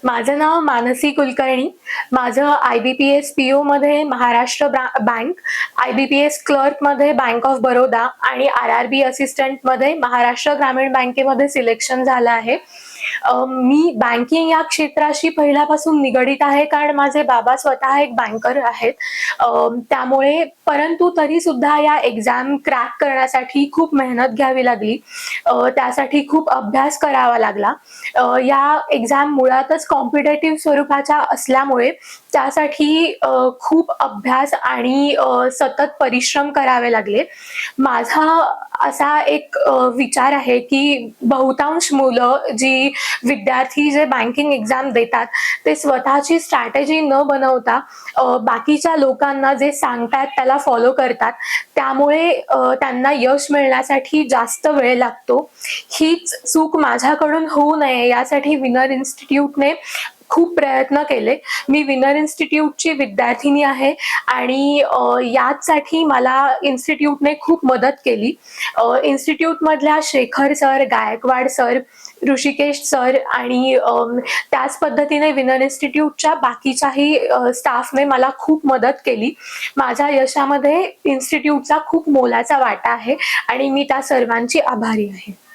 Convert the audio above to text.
माझं नाव मानसी कुलकर्णी. माझं IBPS PO मध्ये महाराष्ट्र बँक, IBPS क्लर्कमध्ये बँक ऑफ बरोदा आणि RRB असिस्टंटमध्ये महाराष्ट्र ग्रामीण बँकेमध्ये सिलेक्शन झालं आहे. मी बँकिंग या क्षेत्राशी पहिल्यापासून निगडीत आहे, कारण माझे बाबा स्वतः एक बँकर आहेत. त्यामुळे परंतु तरी सुद्धा या एक्झाम क्रॅक करण्यासाठी खूप मेहनत घ्यावी लागली. त्यासाठी खूप अभ्यास करावा लागला. या एक्झाम मुळातच कॉम्पिटेटिव्ह स्वरूपाच्या असल्यामुळे त्यासाठी खूप अभ्यास आणि सतत परिश्रम करावे लागले. माझा असा एक विचार आहे की बहुतांश मुलं विद्यार्थी जे बँकिंग एक्झाम देतात ते स्वतःची स्ट्रॅटेजी न बनवता बाकीच्या लोकांना जे सांगतात त्याला फॉलो करतात. त्यामुळे त्यांना यश मिळण्यासाठी जास्त वेळ लागतो. हीच चूक माझ्याकडून होऊ नये यासाठी विनर इन्स्टिट्यूटने खूप प्रयत्न केले. मी विनर इन्स्टिट्यूटची विद्यार्थिनी आहे आणि याचसाठी मला इन्स्टिट्यूटने खूप मदत केली. इन्स्टिट्यूटमधल्या Shekhar sir, Gaikwad sir, Hrishikesh sir आणि त्याच पद्धतीने विनर इन्स्टिट्यूटच्या बाकीच्याही स्टाफने मला खूप मदत केली. माझ्या यशामध्ये इन्स्टिट्यूटचा खूप मोलाचा वाटा आहे आणि मी त्या सर्वांची आभारी आहे.